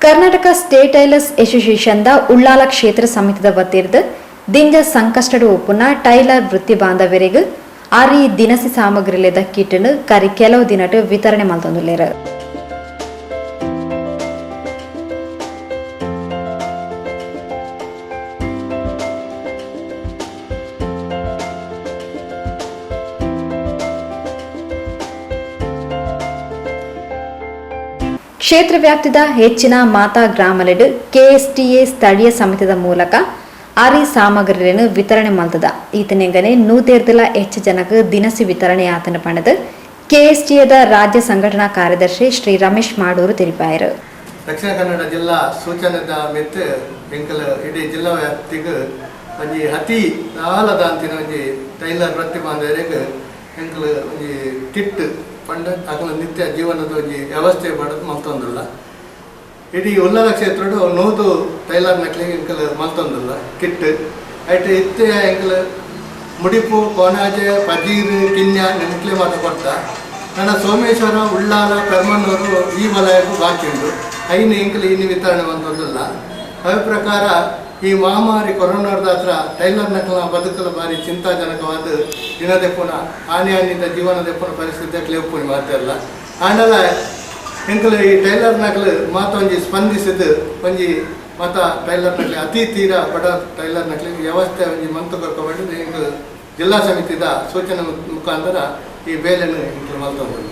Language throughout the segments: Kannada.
Karnataka state tailors association Ullal ಕ್ಷೇತ್ರ ಸಮಿತಿದ ವತಿರ್ದು ದಿಂಜ ಸಂಕಷ್ಟಡು ಒಪ್ಪುನ ಟೈಲರ್ ವೃತ್ತಿ ಬಾಂಧವರಿಗೆ ಆರಿ ದಿನಸಿ ಸಾಮಗ್ರಿಲೆದ ಕಿಟ್ನು ಕರಿ ಕೆಲವು ದಿನಟ್ಟು ವಿತರಣೆ ಮಲ್ತೊಂದುಲ್ಲೇರು. ಕ್ಷೇತ್ರ ವ್ಯಾಪ್ತಿದ ಹೆಚ್ಚಿನ ಮಾತಾ ಗ್ರಾಮಲೆಡ್ ಕೆಎಸ್ಟಿಎ ಸ್ಥಳೀಯ ಸಮಿತಿದ ಮೂಲಕ ಆರಿ ಸಾಮಗ್ರಿಗಳನ್ನು ವಿತರಣೆ ಮಲ್ತದ. ಈತನೆಂಗನೆ 150 ಹೆಚ್ಚು ಜನಕ್ಕೆ ದಿನಸಿ ವಿತರಣೆ ಆತನ ಪಣದ ಕೆಎಸ್ಟಿಎದ ರಾಜ್ಯ ಸಂಘಟನಾ ಕಾರ್ಯದರ್ಶಿ ಶ್ರೀ ರಮೇಶ್ ಮಾಡೂರು ತಿಳಿಪಾಯರು. ದಕ್ಷಿಣ ಕನ್ನಡ ಜಿಲ್ಲಾ ಸೂಚನದ ಮೆತ್ತು ಎಂಕಲ್ ಇಡೀ ಜಿಲ್ಲಾ ವ್ಯಾಪ್ತಿಗೆ ಒಂಜಿ ಅತಿ ನಾಲದ ಅಂತಿನ ಒಂಜಿ ಟೈಲರ್ ವೃತ್ತಿ ಬಾಂಧವರಿಗೆ ಎಂಕಲ್ ಒಂಜಿ ಕಿಟ್ ಪಂಡ ಅಕಲ ನಿತ್ಯ ಜೀವನದ ಒಂಜಿ ವ್ಯವಸ್ಥೆ ಮಾಡೋದು ಮಲ್ತೊಂದಿಲ್ಲ. ಇಡೀ ಉಳ್ಳಾಲ ಕ್ಷೇತ್ರಡು 100 ಟೈಲರ್ ನಕ್ಲಿಗೆ ಎಂಕಲ್ ಮಲ್ತೊಂದಿಲ್ಲ ಕಿಟ್ ಐಟು ಇತ್ತೆ ಎಂಕಲ್ ಮುಡಿಪು ಕೋಣಾಜೆ ಪಜೀರ್ ಕಿನ್ಯ ನೆನಕ್ಲೆ ಮಾತ್ರ ಕೊಡ್ತಾ ನನ್ನ ಸೋಮೇಶ್ವರ ಉಳ್ಳಾಲ ಕರ್ಮಣ್ಣವರು ಈ ವಲಯಕ್ಕೂ ಬಾಕಿ ಉಂಟು. ಐನು ಎಂಕಲ್ ಇನ್ನು ವಿತರಣೆ ಮಲ್ತೊಂದಿಲ್ಲ. ಅದ್ರ ಪ್ರಕಾರ ಈ ಮಹಾಮಾರಿ ಕೊರೋನಾದ ಹತ್ರ ಟೈಲರ್ ನಕಲ ಬದುಕಲು ಭಾರಿ ಚಿಂತಾಜನಕವಾದ ದಿನದೆಪ್ಪುನ ಹಾನಿಯಿಂದ ಜೀವನದೆಪ್ಪುನ ಪರಿಸ್ಥಿತಿ ಒಪ್ಪುನಿ ಮಾತಿರಲ್ಲ. ಆಂಡಲ ಎಂಕಲ್ ಈ ಟೈಲರ್ ನಕಲು ಮಾತೊಂಜಿ ಸ್ಪಂದಿಸಿದ ಒಂಜಿ ಮತ ಟೈಲರ್ ನಕಲಿ ಅತಿ ತೀರ ಬಡ ಟೈಲರ್ ನಕಲಿ ವ್ಯವಸ್ಥೆ ಒಂಜಿ ಮಂತು ಕರ್ಕೊಂಡು ಎಂಕಲ್ ಜಿಲ್ಲಾ ಸಮಿತಿದ ಸೂಚನೆ ಮುಖಾಂತರ ಈ ಬೇಲೆಯನ್ನು ಎಂಕಲ್ ಮಲ್ತೊಂದು.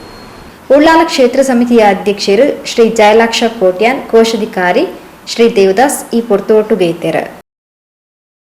ಉಳ್ಳಾಲ ಕ್ಷೇತ್ರ ಸಮಿತಿಯ ಅಧ್ಯಕ್ಷರು ಶ್ರೀ ಜಯಲಾಕ್ಷ ಕೋಟ್ಯಾನ್, ಕೋಶಾಧಿಕಾರಿ ಶ್ರೀ ದೇವದಾಸ್ ಈ ಪೊರ್ತೋಟು ಬೇತೆರ.